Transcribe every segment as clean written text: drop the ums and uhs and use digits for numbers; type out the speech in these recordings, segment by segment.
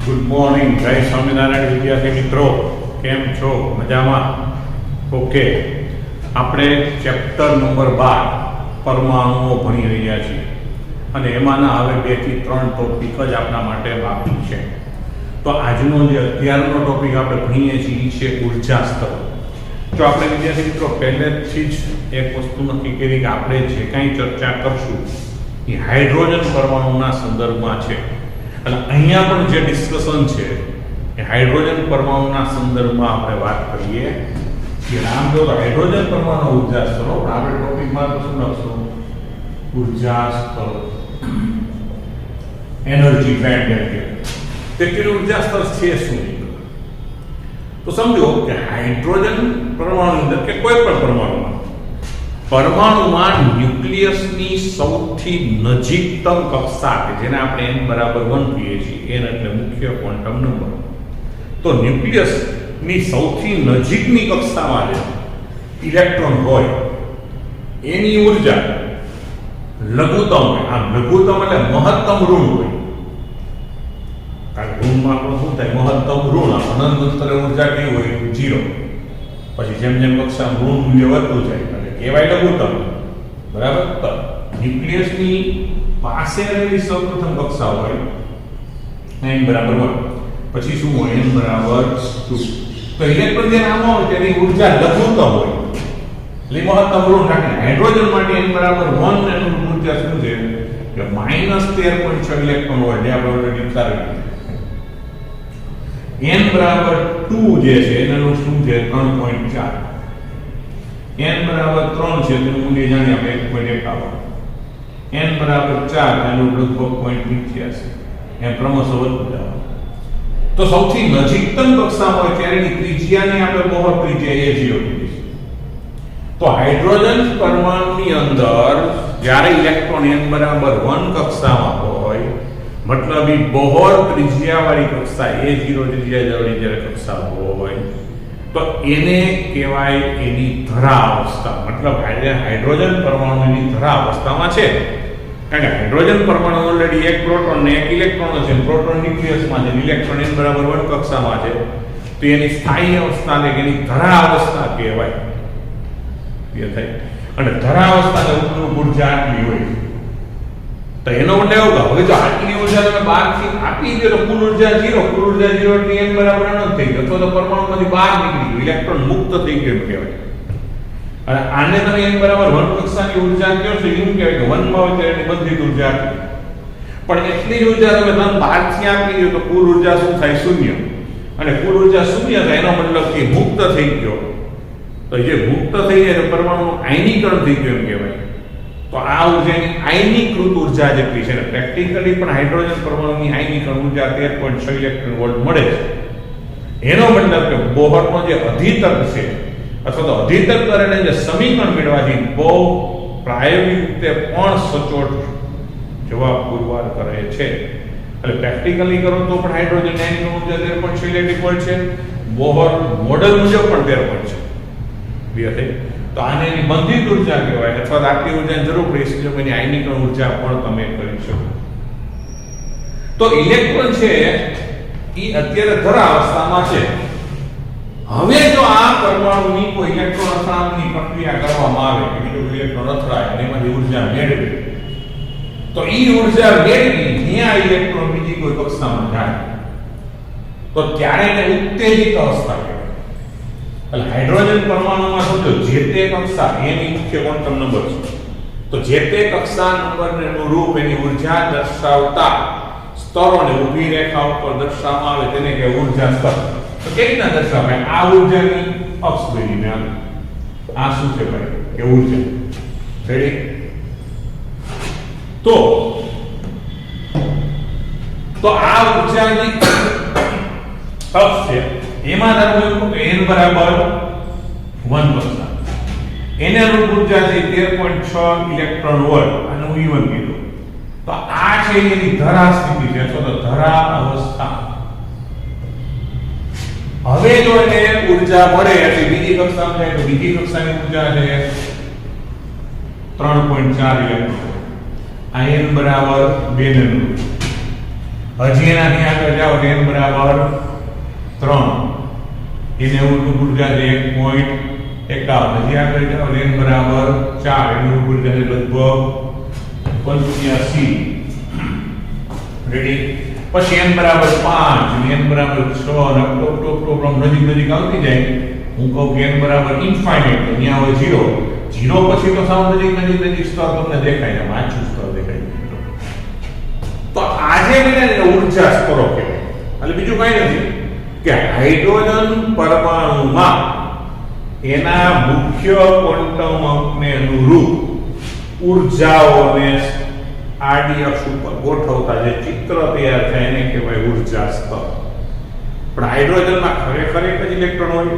Good morning, જય સ્વામિનારાયણ વિદ્યાર્થી મિત્રો, કેમ છો? મજામાં? ઓકે, આપણે ચેપ્ટર નંબર 12 પરમાણુઓ ભણી રહ્યા છીએ અને એમાંના હવે 2 થી 3 ટોપિક જ આપણા માટે બાકી છે. તો આજનો જે અત્યારનો ટોપિક આપણે ભણીએ છીએ એ છે ઉર્જા સ્તર. જો આપણે વિદ્યાર્થી મિત્રો પહેલેથી જ એક વસ્તુ નક્કી કરી કે આપણે જે કાંઈ ચર્ચા કરશું એ હાઇડ્રોજન પરમાણુના સંદર્ભમાં છે. અને અહીંયા પણ જે ડિસ્કશન છે એ હાઇડ્રોજન પરમાણુના સંદર્ભમાં આપણે વાત કરીએ કે નામ જો હાઇડ્રોજન પરમાણુ ઉર્જા સ્તરો, પણ આપણે ટોપિકમાં તો શું લખશું? ઉર્જા સ્તર, એનર્જી બેન્ડ. એટલે ઉર્જા સ્તર છે શું? તો સમજો કે હાઇડ્રોજન પરમાણુ અંદર કે કોઈ પણ પરમાણુમાં ન્યુક્લિયસની સૌથી નજીકતમ કક્ષા કે જેને આપણે n બરાબર 1 કહીએ છીએ, n એટલે મુખ્ય ક્વોન્ટમ નંબર. તો ન્યુક્લિયસની સૌથી નજીકની કક્ષામાં જે ઇલેક્ટ્રોન હોય એની ઉર્જા લઘુત્તમ હોય. આ લઘુત્તમ એટલે મહત્તમ ઋણ હોય. કારણ કે ઋણમાં આપણું શું થાય? મહત્તમ ઋણ. અનંત સ્તરે ઉર્જા કેવી હોય? 0. પછી જેમ જેમ કક્ષામાં ઋણ મૂલ્ય વધતું જાય કહેવાય લઘુત્તમ. બરાબર? તો ન્યુક્લિયસની પાસે રહેલી સૌપ્રથમ કક્ષા હોય n બરાબર 1. પછી શું હોય? n બરાબર 2. તો ઇલેક્ટ્રોન જે આમાં હોય તેની ઉર્જા લઘુત્તમ હોય એટલે મહત્તમ ઋણ રાખીને હાઇડ્રોજન માટે n બરાબર 1 એનું ઉર્જા શું છે કે -13.6 ઇલેક્ટ્રોન હોય જે આપણે ઓલરેડી વિચારી n બરાબર 2 જે છે એનું શું છે? 3.4. n બરાબર 3 છે તેનું મૂલ્ય જાણીએ આપણે 1.51. n બરાબર 4 એનું લગભગ 0.85. એમ ક્રમશઃ વધતું જાય. તો સૌથી નજીકતમ કક્ષામાં હોય ત્યારેની ત્રિજ્યાને આપણે બોહર ત્રિજ્યા A0 કહીએ. તો હાઇડ્રોજન પરમાણુની અંદર જ્યારે ઇલેક્ટ્રોન n બરાબર 1 કક્ષામાં હોય, મતલબ એ બોહર ત્રિજ્યાવાળી કક્ષા A0 ત્રિજ્યાવાળી જ્યારે કક્ષા હોય તો એને કહેવાય એની ધરા અવસ્થા. મતલબ હાઇડ્રોજન પરમાણુ એની ધરા અવસ્થામાં છે. કારણ કે હાઇડ્રોજન પરમાણુ ઓલરેડી એક પ્રોટોન ને એક ઇલેક્ટ્રોન છે. પ્રોટોન ન્યુક્લિયસમાં છે, ઇલેક્ટ્રોન n બરાબર 1 કક્ષામાં છે. તો એની સ્થાયી અવસ્થાને એની ધરા અવસ્થા કહેવાય. અને ધરા અવસ્થાને ઉપલું ઉર્જા આટલી હોય. તો એનો મતલબ એવું કે હવે જો આટલી ઉર્જા તમે બહારથી આપી દો તો કુલ ઉર્જા 0. કુલ ઉર્જા 0 એટલે n બરાબર અનંત થઈ ગયો. તો પરમાણુમાંથી બહાર નીકળી ગયો, ઇલેક્ટ્રોન મુક્ત થઈ ગયો એમ કહેવાય. અને આને તમે n બરાબર 1 કક્ષાની ઉર્જા કહો છો એવું કહેવાય કે 1 માં હોય ત્યારે એની બધી જ ઉર્જા આપી. પણ એટલી જ ઉર્જા તમે બહારથી આપી દો તો કુલ ઉર્જા શું થાય? 0. અને કુલ ઉર્જા 0 થાય એનો મતલબ કે મુક્ત થઈ ગયો. તો જે મુક્ત થઈ જાય તો પરમાણુ આયનીકરણ થઈ ગયો એમ કહેવાય. તો આ ઉર્જાની આયનીકૃત ઉર્જા જેટલી છે ને પ્રેક્ટિકલી પણ હાઇડ્રોજન પરમાણુની આયનીકરણ ઉર્જા 13.6 ઇલેક્ટ્રોન વોલ્ટ મળે છે. એનો મતલબ કે બોહરનો જે અધિતર્ક છે અથવા તો અધિતર્ક કરીને જે સમીકરણ મેળવવાથી બહુ પ્રાયોગિક રીતે પણ સચોટ જવાબ પુરવાર કરે છે. એટલે પ્રેક્ટિકલી કરો તો પણ હાઇડ્રોજન આયનીકરણ ઉર્જા 13.6 ઇલેક્ટ્રોન વોલ્ટ છે. બોહર મોડેલ મુજબ પણ 13.6 છે. તો આને એની બંધિત ઉર્જા કહેવાય અથવા આટલી ઉર્જાની જરૂર પડે છે એની આયનીકરણ ઉર્જા પણ તમે કરી શકો. તો ઇલેક્ટ્રોન છે એ અત્યારે ધરા અવસ્થામાં છે. હવે જો આ પરમાણુની કોઈ ઇલેક્ટ્રોન અથડામણની પ્રક્રિયા કરવામાં આવે કે બીજો ઇલેક્ટ્રોન અથડાય અને એમાંથી ઉર્જા મેળવે તો એ ઉર્જા મેળવી ત્યાં ઇલેક્ટ્રોન બીજી કોઈ કક્ષામાં જાય તો ત્યારે એને ઉત્તેજિત અવસ્થા કહેવાય. એટલે હાઇડ્રોજન પરમાણુમાં સમજો જે તે કક્ષા એની મુખ્ય ક્વોન્ટમ નંબર છે. તો જે તે કક્ષા નંબરને અનુરૂપ એની ઉર્જા દર્શાવતા સ્તરોને ઊભી રેખા ઉપર દર્શાવવામાં આવે તેને કહેવાય ઉર્જા સ્તર. તો કેવી રીતના દર્શાવાય? આ ઉર્જાની અક્ષ દોરીને આ શું છે ભાઈ? કે ઉર્જા. રેડી? તો આ ઉર્જાની અક્ષ છે. એમાં ધારો કે n બરાબર 1 કક્ષા એને અનુરૂપ ઉર્જા છે 13.6 ઇલેક્ટ્રોન વોલ્ટ. આનું E1 કીધું. તો આ છે એની ધરા સ્થિતિ છે અથવા તો ધરા અવસ્થા. હવે જો એને ઉર્જા મળે એટલે બીજી કક્ષામાં જાય તો બીજી કક્ષાની ઉર્જા છે 3.4 ઇલેક્ટ્રોન. આ n બરાબર 2 ને અનુરૂપ. હજી એનાથી આગળ જાઓ એટલે n બરાબર 3, એને ઉર્જા છે 1.51, હજી આગળ જાઓ n બરાબર 4, એની ઉર્જા છે લગભગ 85. રેડી? પછી n બરાબર 5, n બરાબર 6, અને ટોપ નજીક આવતી જાય. હું કહું કે n બરાબર ઇન્ફાઇનાઇટ, તો અહીંયા હોય 0. 0 પછી તો સાવ નજીક સ્તર તમને દેખાય છે, માછું સ્તર દેખાય છે. તો આજે મને ઊર્જા સ્તરો કહેવાય. એટલે બીજું કંઈ નથી કે હાઇડ્રોજન પરમાણુમાં એના મુખ્ય ક્વોન્ટમ અંકને અનુરૂપ ઊર્જાઓને આડી અક્ષ ઉપર ગોઠવતા જે ચિત્ર તૈયાર થાય એને કહેવાય ઊર્જા સ્તર. પણ હાઇડ્રોજનમાં ખરેખર એક જ ઇલેક્ટ્રોન હોય,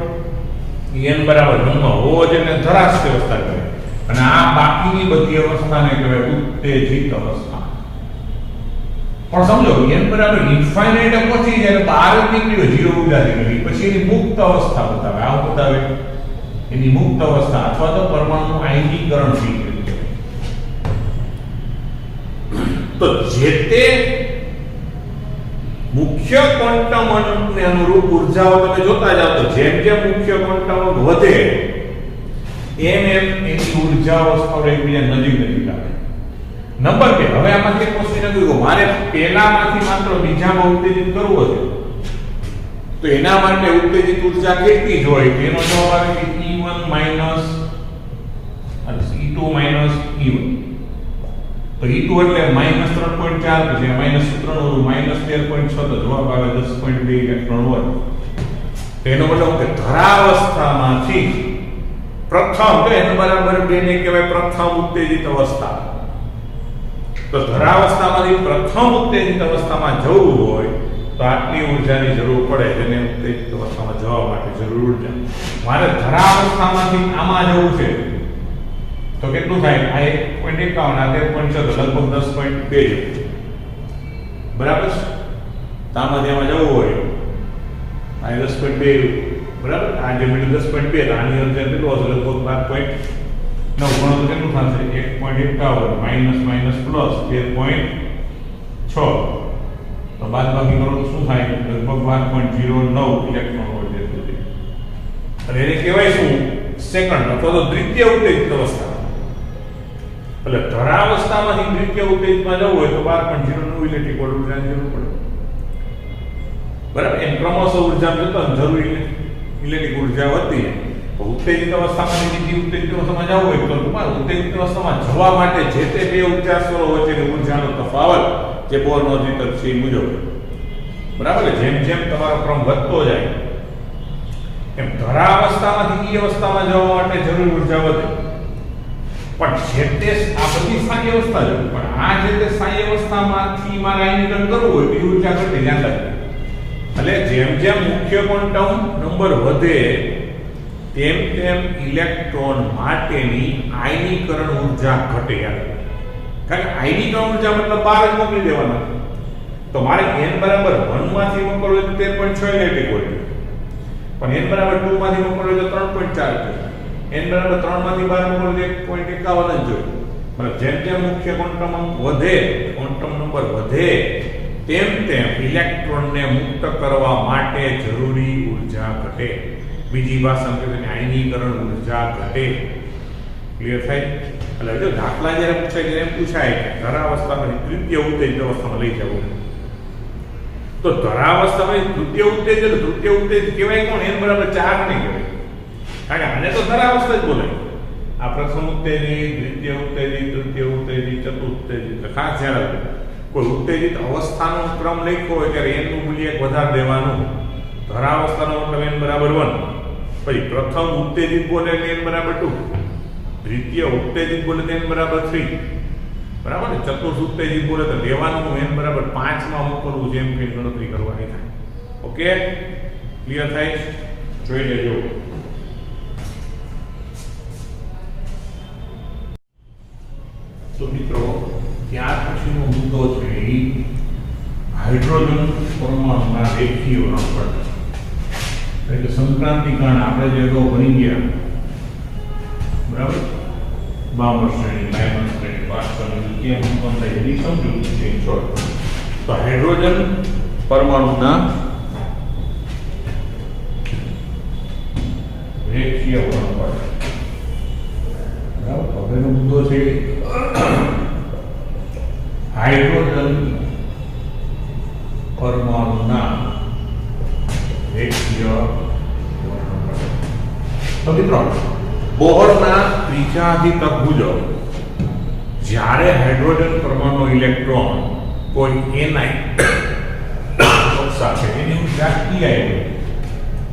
n બરાબર 1 હોવો જોઈએ, ધરાશ અવસ્થા કહેવાય. અને આ બાકીની બધી અવસ્થાને કહેવાય ઉત્તેજિત અવસ્થા. પણ સમજો n બરાબર ઇન્ફાઇનાઇટ પહોંચી જાય બહાર જ નીકળ્યો 0 ઉર્જા નીકળી, પછી એની મુક્ત અવસ્થા બતાવે. આવું બતાવે એની મુક્ત અવસ્થા, અથવા તો પરમાણુ આયનીકરણ થઈ ગયું. તો જે તે મુખ્ય ક્વોન્ટમ અંકને અનુરૂપ ઊર્જાઓ તમે જોતા જાવ, તો જેમ જેમ મુખ્ય ક્વોન્ટમ અંક વધે એમ એની ઊર્જાઓ સ્થળો એકબીજા નજીક આવે. નંબર 2, હવે આમાંથી એક વસ્તુ નથી, મારે પહેલામાંથી માત્ર બીજામાં ઉત્તેજિત કરવો છે, તો એના માટે ઉત્તેજિત ઊર્જા કેટલી જ હોય? એનો જવાબ આવે કે E1 minus E2 minus E1. તો E2 એટલે -3.4, પછી માઈનસ સૂત્રનું -13.6, તો જવાબ આવે 10.2 ઇલેક્ટ્રોન વોલ્ટ. તો એનો મતલબ કે ધરાવસ્થામાંથી પ્રથમ, તો n બરાબર 2 ને કહેવાય પ્રથમ ઉત્તેજિત અવસ્થા. તો ધરાવસ્થામાંથી પ્રથમ ઉત્તેજિત અવસ્થામાં જવું હોય તો આટલી ઊર્જાની જરૂર પડે, જેને ઉત્તેજિત અવસ્થામાં જવા માટે જરૂર ઊર્જા. મારે ધરાવસ્થામાંથી આમાં જવું છે તો કેટલું થાય? આ 1.51, આ 13.6, લગભગ 10.2 બરાબર છે. આમાંથી આમાં જવું હોય આ 10.2 બરાબર. આ જે મિડલ 10.2, આની અંદર કેટલું હશે? લગભગ 12.9 ગણો તો કેટલું થશે? 1.51 માઈનસ પ્લસ 13.6, તો બાદબાકી કરો તો શું થાય? લગભગ 12.09 ઇલેક્ટ્રોન વોલ્ટ જેટલું છે. અને એને કહેવાય શું? સેકન્ડ અથવા તો દ્વિતીય ઉત્તેજિત અવસ્થા. એટલે ધરાવસ્થામાંથી દ્વિતીય ઉત્તેજિતમાં જવું હોય તો 12.09 ઇલેક્ટ્રિક વોલ્ટ ઉર્જાની જરૂર પડે. બરાબર? એમ ક્રમશઃ ઉર્જા જતા જરૂરી ઇલેક્ટ્રિક ઉર્જા વધતી. ઉત્તેજિત અવસ્થામાંથી બીજી ઉત્તેજિત અવસ્થામાં જવું હોય તો તમારે ઉત્તેજિત અવસ્થામાં જવા માટે જે તે બે ઉર્જા સ્તરો વચ્ચેની ઉર્જાનો તફાવત જે બોરનો વિતર છે એ મુજબ. બરાબર? જેમ જેમ તમારો ક્રમ વધતો જાય એમ ધરાવસ્થામાંથી એ અવસ્થામાં જવા માટે જરૂરી ઉર્જા વધે. પણ જે તે આ બધી સ્થાયી અવસ્થા છે, પણ આ જે તે સ્થાયી અવસ્થામાંથી મારે આયનીકરણ કરવું હોય તો ઉર્જા ઘટે. ધ્યાન રાખજો. એટલે જેમ જેમ મુખ્ય ક્વોન્ટમ નંબર વધે તેમ તેમ ઇલેક્ટ્રોન માટેની આયનીકરણ ઉર્જા ઘટે. કારણ કે આયનીકરણ ઉર્જા મતલબ બહાર જ મોકલી દેવાના. તો મારે n બરાબર 1 માંથી મોકલવું હોય તો 13.6 ઇલેક્ટ્રિક વોલ્ટ, પણ n બરાબર 2 માંથી મોકલવું હોય તો 3.4, n બરાબર 3 માંથી બહાર મોકલવું તો 1.51 જ જોઈએ. મતલબ જેમ જેમ મુખ્ય ક્વોન્ટમ અંક વધે, ક્વોન્ટમ નંબર વધે, તેમ તેમ ઇલેક્ટ્રોનને મુક્ત કરવા માટે જરૂરી ઉર્જા ઘટે. બીજી ભાષામાં કહે છે આયનીકરણ ઉર્જા ઘટે. ક્લિયર થાય? એટલે જો દાખલા જ્યારે પૂછાય ત્યારે એમ પૂછાય કે ધરાવસ્થામાંથી તૃતીય ઉત્તેજિત અવસ્થામાં લઈ જવું, તો ધરાવસ્થામાં તૃતીય ઉત્તેજિત કહેવાય કોણ? n બરાબર 4 નહીં કહેવાય. કારણ કે આને તો ધરાવસ્થા જ બોલાય. આ પ્રથમ ઉત્તેજિત, દ્વિતીય ઉત્તેજિત, તૃતીય ઉત્તેજિત, ચતુર્થ ઉત્તેજિત. ખાસ ધ્યાન કોઈ ઉત્તેજિત અવસ્થાનો ક્રમ લખ્યો હોય ત્યારે n નું મૂલ્ય એક વધારે દેવાનું. ધરાવસ્થાનો મતલબ n બરાબર 1, પછી પ્રથમ ઉત્તેજિત બોલે એટલે n બરાબર 2, દ્વિતીય ઉત્તેજિત બોલે તો n બરાબર 3, બરાબર ને? ચતુર્થ ઉત્તેજિત બોલે તો લેવાનું n બરાબર 5 માં મોકલવું, જેમ કે ગણતરી કરવાની થાય. ઓકે, ક્લિયર થાય? જોઈ લેજો. તો મિત્રો ત્યાર પછીનો મુદ્દો છે એ હાઇડ્રોજન પરમાણુના રેખીય વર્ણપટ. એટલે સંક્રાંતિકરણ આપણે જે અગાઉ બની ગયા, બરાબર, બામર શ્રેણી, લાયમન શ્રેણી, પાર્સલ કેમ ઉત્પન્ન થાય એની સમજૂતી છે. શોર્ટ તો હાઇડ્રોજન પરમાણુના રેખીય વર્ણપટ. બરાબર, હવેનો મુદ્દો છે હાઇડ્રોજન પરમાણુના રેખીય વર્ણપટ. તો મિત્રો, બોહરના ત્રિજ્યાધિતક મુજબ જ્યારે હાઇડ્રોજન પરમાણુ ઇલેક્ટ્રોન કોઈ ni કક્ષા છે એની ઉર્જા ei હોય,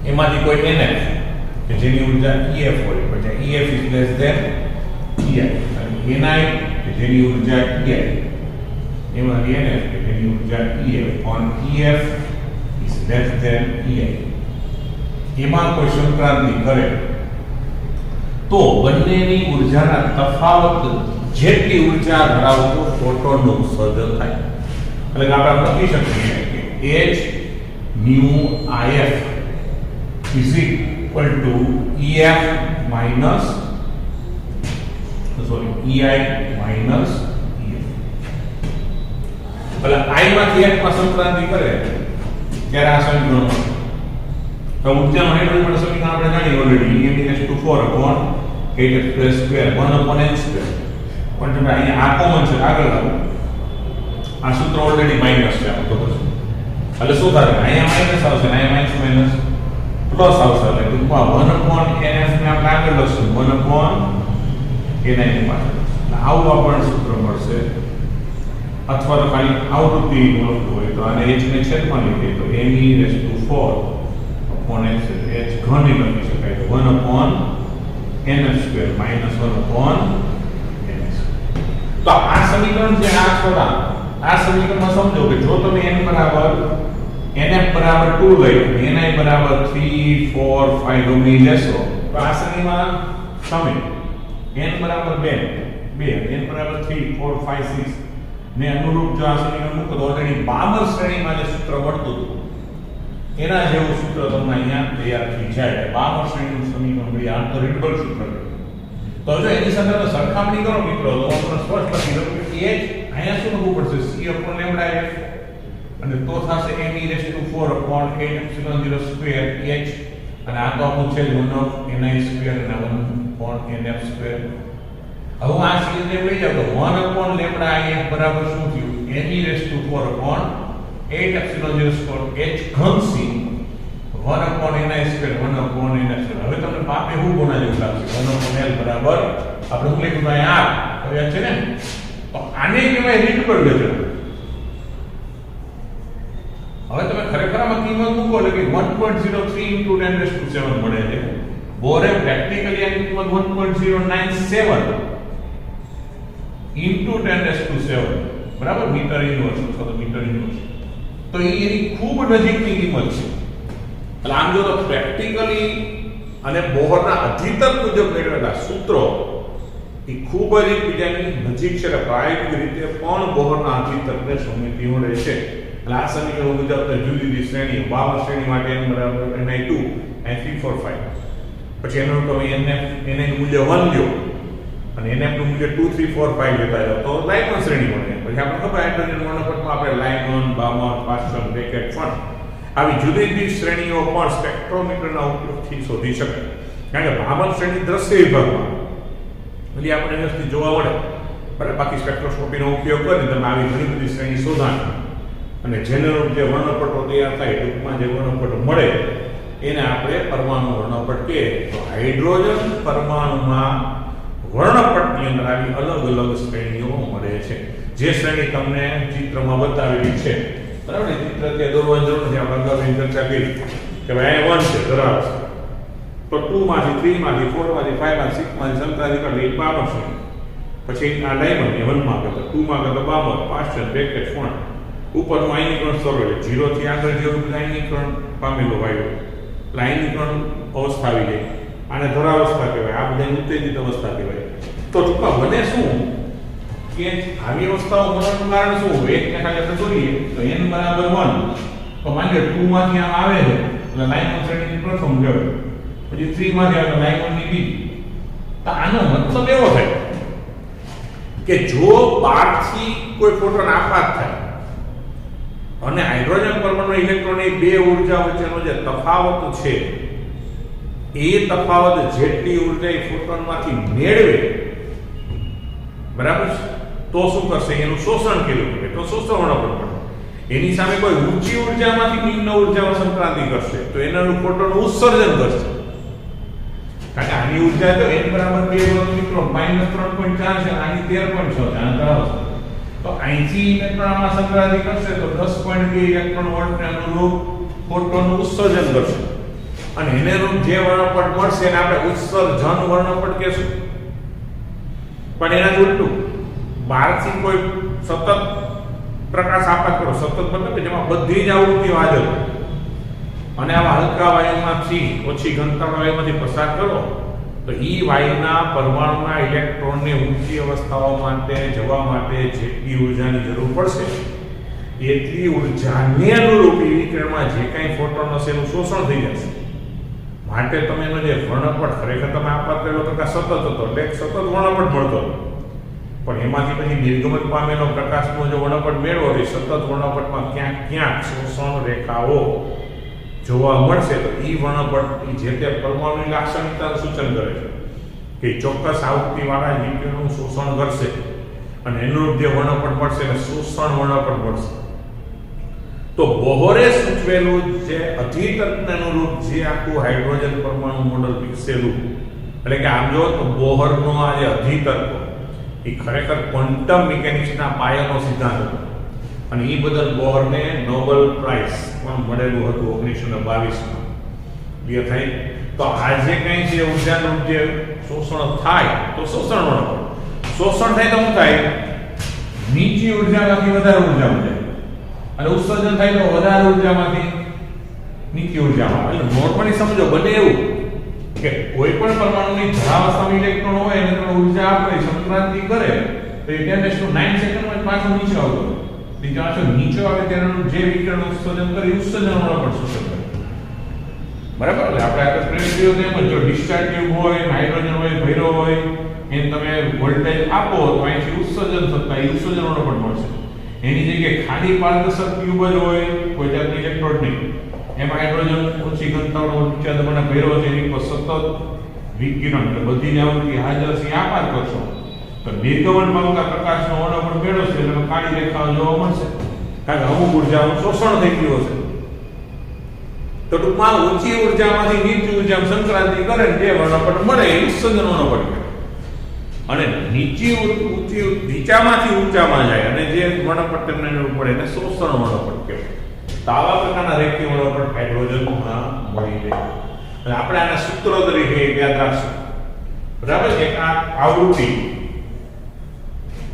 એમાંથી કોઈ nf કે જેની ઉર્જા ef હોય, પછી ef is less than ei, અને ni કે જેની ઉર્જા ei, એમાંથી nf કે જેની ઉર્જા ef on ef is less than ei, એમાં કોઈ સંક્રાંતિ કરે તો બંનેની ઉર્જાના તફાવત જેટલી ઉર્જા ધરાવતો ફોટોનનું ઉત્સર્જન થાય. એટલે કે આપણે લખી શકીએ કે h nu if is equal to ef minus ei minus ef. એટલે i માંથી f માં સંક્રાંતિ કરે ત્યારે આ સમીકરણ મળે. તો ઉર્જાનું હાઇડ્રોજન સમીકરણ આપણે જાણીએ already, em⁴ upon 8x² 1 upon n². પણ તમે અહીંયા આ કોમન છે, આગળ લાવો. આ સૂત્ર ઓલરેડી માઈનસ છે, આમ તો બસ. એટલે શું થાય, અહીંયા માઈનસ આવશે, અહીંયા માઈનસ માઈનસ પ્લસ આવશે. એટલે ટૂંકમાં 1 upon nf ને આપણે આગળ લખશું 1 upon ni ની પાછળ. આવું આપણને સૂત્ર મળશે. અથવા તો ખાલી આવૃત્તિ લખવું હોય તો આને h ને છેદમાં લખીએ તો me⁴ upon x h ઘણી લખી શકાય તો 1 upon nf² minus 1 upon ns. તો આ સમીકરણ છે, આ સમીકરણમાં સમજો કે જો તમે n બરાબર nf બરાબર 2 લઈ ni બરાબર 3 4 5 ગમે લેશો તો આ શ્રેણીમાં તમે n બરાબર 2 n બરાબર 3 4 5 6 ને અનુરૂપ જો આ સમીકરણ મૂકો તો ઓલરેડી બામર શ્રેણીમાં જે સૂત્ર મળતું હતું એના જેવું સૂત્ર તમને અહીંયા તૈયાર થઈ જાય. બામર શ્રેણીનું સમીકરણ મળી, આ તો રીડબલ સૂત્ર. તો જો એની સાથે સરખામણી કરો મિત્રો તો આપણે સ્પષ્ટ લખી દો કે h અહીંયા શું લખવું પડશે c upon lambda f, અને તો થશે me⁴ upon 8epsilon0² h, અને આ તો આપણું છે 1 of ni² અને 1 upon nf². હવે આ સીરીઝને લઈ જાવ તો 1 upon lambda if બરાબર શું થયું me⁴ upon 8epsilon0² h ઘન c 1 upon ni² 1 upon nf². હવે તમને પાપે હું બોના જેવું લાગશે 1 upon l બરાબર આપણે હું લખ્યું અહીંયા r હવે છે ને, તો આને કહેવાય રીડબલ વેક્ટર. હવે તમે ખરેખર આમાં કિંમત મૂકો એટલે કે 1.03 into 10⁻⁷ મળે છે. બોરે પ્રેક્ટિકલી આની કિંમત 1.097 into 10⁻⁷, બરાબર, મીટર ઇન્વર્સ અથવા તો મીટર ઇન્વર્સ. તો એની ખૂબ નજીકની કિંમત છે. એટલે આમ જો તો પ્રેક્ટિકલી અને બોહરના અધિતક મુજબ મેળવેલા સૂત્રો એ ખૂબ જ એકબીજાની નજીક છે. પ્રાયોગિક રીતે પણ બોહરના અધિતકને સમમિતિ મળે છે. એટલે આ સમીકરણ મુજબ જુદી જુદી શ્રેણી, બામર શ્રેણી માટે n બરાબર ni2 and 3 4 5, પછી એનું તમે nf ni નું મૂલ્ય 1 લ્યો અને nf નું મૂલ્ય 2 3 4 5 લેતા જાવ તો લાઇન શ્રેણી મળે. પછી આપણે ખબર હાઇડ્રોજન વર્ણપટમાં આપણે લાઇન બામર પાસ્ટલ બ્રેકેટ ફન આવી જુદી જુદી શ્રેણીઓ પણ સ્પેક્ટ્રોમીટરના ઉપયોગથી શોધી શકાય. કારણ કે બામર શ્રેણી દ્રશ્ય વિભાગમાં એટલે આપણે વ્યવસ્થિત જોવા મળે, બરાબર. બાકી સ્પેક્ટ્રોસ્કોપીનો ઉપયોગ કરીને તમે આવી ઘણી બધી શ્રેણી શોધાય અને જેનો જે વર્ણપટો તૈયાર થાય, ટૂંકમાં જે વર્ણપટો મળે એને આપણે પરમાણુ વર્ણપટ કહીએ. તો હાઇડ્રોજન પરમાણુમાં વર્ણપટની અંદર આવી અલગ અલગ શ્રેણીઓ મળે છે. જે શ્રેણી તમને ચિત્રમાં બતાવેલી છે, બરાબર. ચિત્ર ત્યાં દોરવાની જરૂર નથી, આપણે અગાઉની ચર્ચા કરી કે ભાઈ 1 છે ધરાવે છે, તો 2 માંથી 3 માંથી 4 માંથી 5 માંથી 6 માંથી સંક્રાંતિ એટલે એક બામર શ્રેણી. પછી આ ડાયમંડ એ 1 માં કરતા 2 માં કરતા બામર પાસ્ટલ બ્રેકેટ ફોન ઉપરનું આયનીકરણ સ્તર એટલે 0 થી આગળ જેવું બધું આયનીકરણ પામેલો વાયુ એટલે આયનીકરણ અવસ્થા આવી જાય, આને ધરાવસ્થા કહેવાય. આ બધાની ઉત્તેજિત અવસ્થા કહેવાય. તો ટૂંકમાં બને શું કે આવી અવસ્થાઓ મળવાનું કારણ શું? એક ને ખાલી આપણે દોરીએ તો n બરાબર 1, તો માની લો 2 માંથી આમ આવે છે એટલે લાઈન શ્રેણીની પ્રથમ લેવલ, પછી 3 માંથી આવે લાઈન ની બીજી. તો આનો મતલબ એવો થાય કે જો બહારથી કોઈ ફોટોન આપાત થાય અને હાઇડ્રોજન પરમાણુ ઇલેક્ટ્રોનની બે ઉર્જા વચ્ચેનો જે તફાવત છે એ તફાવત જેટલી ઉર્જા એ ફોટોનમાંથી મેળવે, બરાબર છે, તો શું કરશે? એનું શોષણ કર્યું પડે, તો શોષણ પડે. એની સામે કોઈ ઊંચી ઉર્જામાંથી નિમ્ન ઉર્જામાં સંક્રાંતિ કરશે તો એનું ફોટોનું ઉત્સર્જન કરશે. કારણ કે આની ઉર્જા તો n બરાબર 2 મિત્રો -3.4 છે, આની 13.6 છે, આના તો અહીંથી ઇલેક્ટ્રોનમાં સંક્રાંતિ કરશે તો 10.2 ઇલેક્ટ્રોન વોલ્ટને અનુરૂપ ફોટોનનું ઉત્સર્જન કરશે. અને એને અનુરૂપ જે વર્ણપટ મળશે એને આપણે ઉત્સર્જન વર્ણપટ કહેશું. પણ એના ઉલટું બહારથી કોઈ સતત પ્રકાશ આપાત કરો, સતત મતલબ કે જેમાં બધી જ આવૃત્તિ હાજર અને આવા હલકા વાયુમાંથી ઓછી ઘનતા વાયુમાંથી પસાર કરો તો ઈ વાયુના પરમાણુના ઇલેક્ટ્રોનને ઊંચી અવસ્થાઓ માટે જવા માટે જેટલી ઉર્જાની જરૂર પડશે એટલી ઉર્જાને અનુરૂપ વિકિરણમાં જે કાંઈ ફોટોન હશે એનું શોષણ થઈ જશે. માટે તમે એનો જે વર્ણપટ ખરેખર તમે આપાત કરેલો પ્રકાશ સતત હતો એટલે સતત વર્ણપટ મળતો હતો, પણ એમાંથી પછી નિર્ગમન પામેલો પ્રકાશનો જો વર્ણપટ મેળવો તો સતત વર્ણપટમાં ક્યાંક શોષણ રેખાઓ જોવા મળશે. તો એ વર્ણપટ જે તે પરમાણુની લાક્ષણિકતાનું સૂચન કરે છે કે ચોક્કસ આવૃત્તિવાળા વિકિરણનું શોષણ કરશે અને એનું જે વર્ણપટ મળશે એને શોષણ વર્ણપટ મળશે. તો બોહરે સૂચવેલું જે અધિતર્કને અનુરૂપ જે આખું હાઇડ્રોજન પરમાણુ મોડલ વિકસેલું, એટલે કે આમ જો તો બોહરનો આ જે અધિતર્ક એ ખરેખર ક્વોન્ટમ મિકેનિક્સના પાયાનો સિદ્ધાંત હતો અને એ બદલ બોહરને નોબેલ પ્રાઇઝ પણ મળેલું હતું 1922માં. ક્લિયર થાય? તો આ જે કંઈ છે ઉર્જાનું જે શોષણ થાય તો શોષણ વર્ણપટ, શોષણ થાય તો શું થાય? નીચી ઉર્જામાંથી વધારે ઉર્જામાં જાય અને ઉત્સર્જન થાય તો વધારે ઉર્જામાંથી નીચી ઉર્જામાં. એટલે નોર્મલી સમજો બને એવું કે કોઈ પણ પરમાણુની ધરાવસ્થામાં ઇલેક્ટ્રોન હોય અને તમે ઉર્જા આપે સંક્રાંતિ કરે તો એ 10⁹ સેકન્ડમાં પાછું નીચે આવતો નીચે આવે તેનું જે વિકિરણ ઉત્સર્જન કરે ઉત્સર્જન વર્ણપટ શોષણ કરે. બરાબર? એટલે આપણે આગળ પ્રેરિત એમ જો ડિસ્ચાર્જ ટ્યુબ હોય, હાઇડ્રોજન હોય, ભૈરો હોય એને તમે વોલ્ટેજ આપો તો અહીંથી ઉત્સર્જન થતા એ ઉત્સર્જન વર્ણપટ મળશે. એની જગ્યાએ ખાલી પારદર્શક ટ્યુબ જ હોય કોઈ જાતની ઇલેક્ટ્રોડ નહીં, એમાં હાઇડ્રોજન ઓછી ઘનતાવાળો ઊંચા દબાણના ભૈરો છે એની પર સતત વિકિરણ એટલે બધી જ આવૃત્તિ હાજર છે આપાત કરશો તો નિર્ગમન પામતા પ્રકાશનો વર્ણપટ મેળવશે એટલે કાળી રેખાઓ જોવા મળશે. કારણ કે અમુક ઉર્જાનું શોષણ થઈ ગયું હશે. તો ટૂંકમાં ઊંચી ઉર્જામાંથી નીચી ઉર્જામાં સંક્રાંતિ કરે ને જે વર્ણપટ મળે એ ઉત્સર્જન વર્ણપટ કહેવાય. અને નીચામાંથી ઊંચામાં જાય અને જે વર્ણપટ તેમને મળે એને શોષણ વર્ણપટ કહેવાય. તો આવા પ્રકારના રેખીય વર્ણપટ હાઇડ્રોજનમાં મળી રહે. અને આપણે આના સૂત્રો તરીકે યાદ રાખશું. બરાબર? એક આ આવૃત્તિ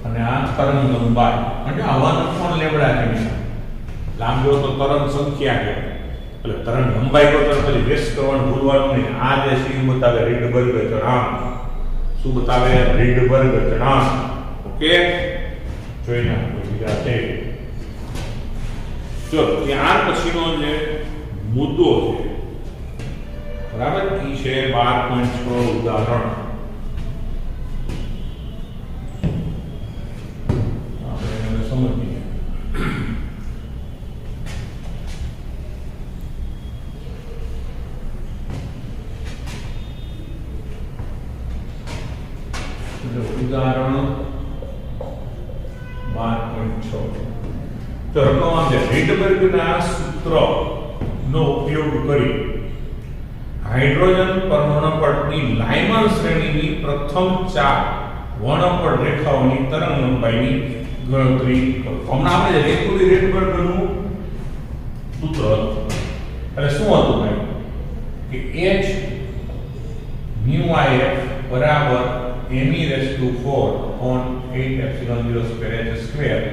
અને આ તરંગ લંબાઈ અને આવાનું પણ લેવડા કહેવાય. લાંબો તો તરંગ સંખ્યા કહેવાય. એટલે તરંગ લંબાઈ તો પછી વ્યસ્ત કરવાનું ભૂલવાનું નહીં. આ જે સી બતાવે રીડબર્ગ ચઢાણ, શું બતાવે? રીડબર્ગ ચઢાણ. ઓકે, જોઈને બીજા છે. ચલો ત્યાર પછીનો જે મુદ્દો છે બરાબર એ છે 12.6 ઉદાહરણ. આપણે સમજીએ. ઉદાહરણ 12.6 તો રકમ છે રીડબર્ગના સૂત્રનો ઉપયોગ કરી હાઇડ્રોજન પરમાણુપટની લાઇમર શ્રેણીની પ્રથમ 4 વર્ણપટ રેખાઓની તરંગ લંબાઈની ગણતરી કરો. હમણાં આપણે રેખુલી રીડબર્ગનું સૂત્ર હતું. એટલે શું હતું ભાઈ કે h μ if બરાબર me⁴ on 8epsilon 0 square h square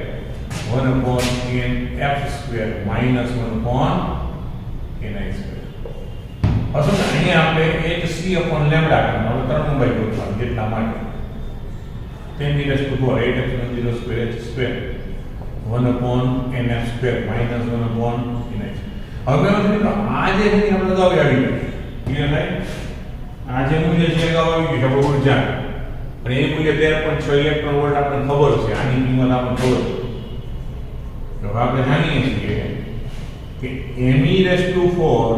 1/n f square minus 1/ni square. અસલ અહીંયા આપણે hc upon lambda કરવાનો તરંગ લંબાઈ ગોતવાની જેટલા માટે 10⁻⁴ 8epsilon 0 square h square 1/n f square minus 1/ni. હવે મિત્રો આ જે છે આપણે અગાઉ આવી ગયું. ક્લિયર થાય? આ જે મૂલ્ય છે અગાઉ આવી ગયું કે ઉર્જા અને એ મૂલ્ય 13.6 ઇલેક્ટ્રોન વોલ્ટ આપણને ખબર છે. આની કિંમત આપણને ખબર છે. તો આપણે જાણીએ છીએ કે me raised to 4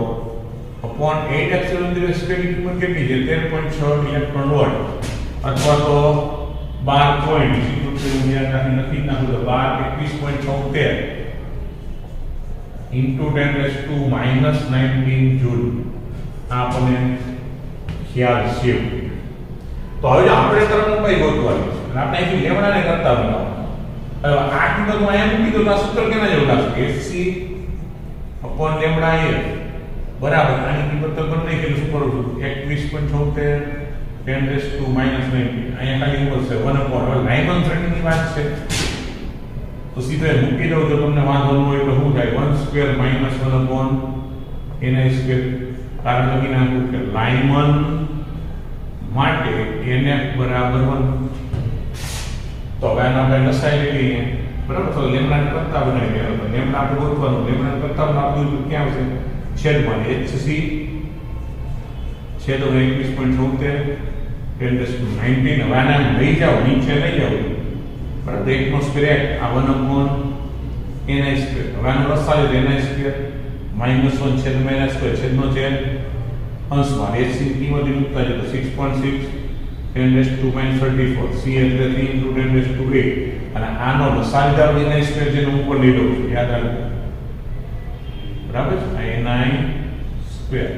upon 8 epsilon 0 square ની કિંમત કેટલી છે 13.6 ઇલેક્ટ્રોન વોલ્ટ અથવા તો 12 પોઈન્ટ સીધું હું યાદ રાખી નથી નાખું તો 12 21.76 into 10 raised to minus 19 joule આ આપણને ખ્યાલ છે. તો હવે આપણે તરંગલંબાઈ ગોતવાની છે એટલે આપણે અહીં લેમડાને કરતા બનાવવાનું. હવે આ કિંમતમાં એમ કીધું તો આ સૂત્ર કેના જેવું લાગશે hc upon લેમડા a બરાબર આની કિંમત તો ગણ નહીં કે શું કરું છું 21.76 10 raised to minus 19 અહીંયા ખાલી ઉપર છે 1 upon હવે લાઇમન થ્રેડિંગ ની વાત છે તો સીધો મૂકી દઉં જો તમને વાંધો ન હોય તો શું થાય 1 square minus 1 upon ni square કારણ લખી નાખું કે લાઇમન માટે nf બરાબર 1 તો હવે આને આપણે લસાઈ લઈએ બરાબર તો લેમ્ડા ને કરતા બનાવી દેવાનો લેમ્ડા આપણે ગોતવાનું લેમ્ડા ને કરતા આપણું ક્યાં આવશે છેદમાં hc છેદ 21.76 10 raised to 19 હવે આને લઈ જાઓ નીચે લઈ જાઓ બરાબર 1 નો સ્ક્વેર આ 1 upon ni સ્ક્વેર હવે આનો લસાઈ ni સ્ક્વેર -1 છેદ -1 છેદનો છેદ અંશમાં hc ની કિંમત મૂકતા જાય તો 6.6 10 raised to -34 c એટલે 3 into 10 raised to 8 અને આનો લસાઈદાર ni સ્ક્વેર જેનો ઉપર લીધો છે યાદ રાખો બરાબર ni સ્ક્વેર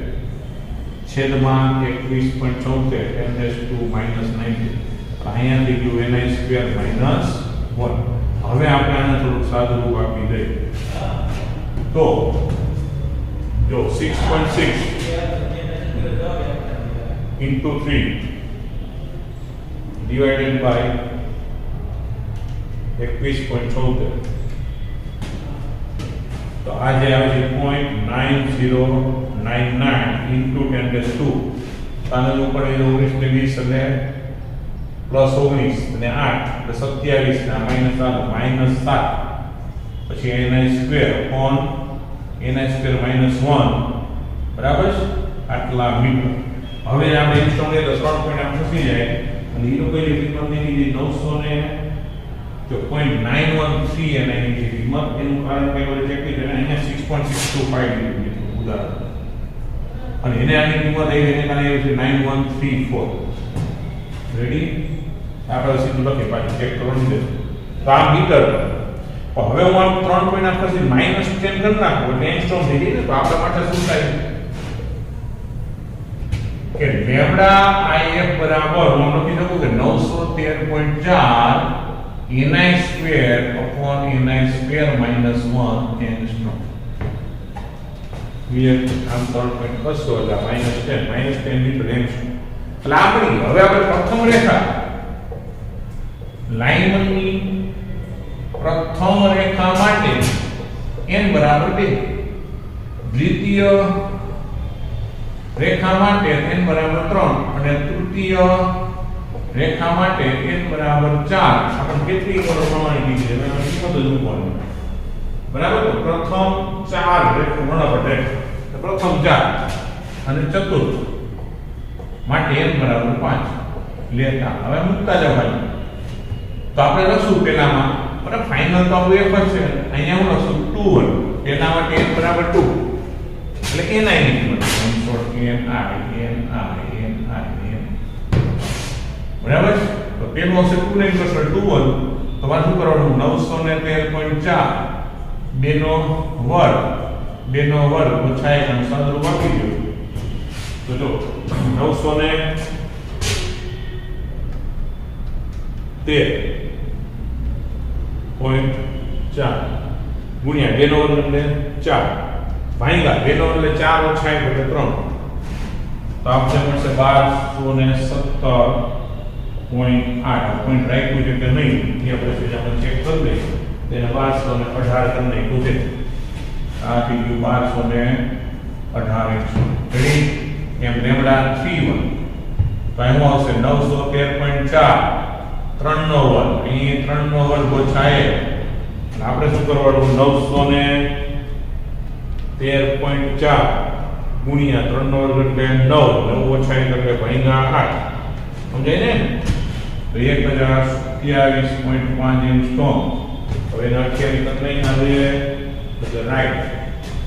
છેદમાં 21.76 10 raised to -19 અહીંયા થઈ ગયું ni સ્ક્વેર -1 હવે આપણે આને થોડું સાદું રૂપ આપી દઈએ તો જો 6.6 into 3 divided by 21.76 તો આ જે આવે છે 0.9099 into 10 raised to આના ઉપર 19 ને 20 એટલે પ્લસ 19 અને 8 એટલે 27 ને -7 પછી ni square upon ni square -1 બરાબર આટલા મીટર. હવે આપણે ઇન્સ્ટોલ કરીએ તો 3 પોઈન્ટ આમ ખસી જાય અને ઈ લોકોની કિંમત ની 900 ને જો 0.913 અને એની કિંમત એનું કારણ કે આપણે ચેક કરી અહીંયા 6.625 લીધું ઉદાહરણ અને એને આની કિંમત આવી એને કારણે આવી છે 9134 રેડી આપણે સીધું લખીએ પાછું ચેક કરવાનું છે તો આ મીટર હવે હું આમ 3 પોઈન્ટ આમ ખસી -10 કરી નાખું એટલે ઇન્સ્ટોલ થઈ જાય ને તો આપણા માટે શું થાય કે લેમ્ડા if બરાબર હું લખી શકું કે 913.4 ni square upon ni square -1 angstrom clear આમ 3 પોઈન્ટ કસો એટલે -10 મીટર એંગસ્ટ્રોમ એટલે આપણી હવે આપણે પ્રથમ રેખા લાઇનની પ્રથમ રેખા માટે n બરાબર 2 દ્વિતીય રેખા માટે n બરાબર 3 અને તૃતીય રેખા માટે n બરાબર 4 આપણે કેટલી પ્રમાણિત છે એમાં કિંમત જ મૂકવાની બરાબર તો પ્રથમ 4 રેખા બરાબર પ્રથમ 4 અને ચતુર્થ માટે n બરાબર 5 લેતા હવે મૂકતા જવાનું તો આપણે લખશું પેલામાં બરાબર ફાઇનલ તો આપણું f છે અહીંયા હું લખશું 2 તેના માટે n બરાબર 2 એટલે ni ની કિંમત ni બરાબર તો પેલું આવશે 2 ને કરશે 2 તમારે શું કરવાનું 913.4 બેનો વર્ગ ઓછા 1 અને સાદુરૂપ આપી દો તો જો 913.4 ગુણ્યા બેનો વર્ગ એટલે 4 ભાંગ્યા બેનો વર્ગ એટલે 4 ઓછા 1 એટલે 3 તો આપણે મળશે 1217.8 પોઈન્ટ રાખ્યું છે કે નહીં એ આપણે ચેક કરી લઈએ તેને 1218 કરી નાખ્યું છે આ થઈ ગયું 1218 રેડી એમ લેમ્ડા 31 તો એમાં આવશે 913.4 3 નો વર્ગ અહીં 3 નો વર્ગ ઓછા 1 આપણે શું કરવાનું 913.4 ગુણ્યા 3 નો વર્ગ એટલે 9 ઓછા 1 એટલે ભાગ્યા 8 સમજાય ને તો 1027.5 એંગસ્ટ્રોમ તો હવે એને 28 તક નહીં ના જોઈએ એટલે રાઈટ.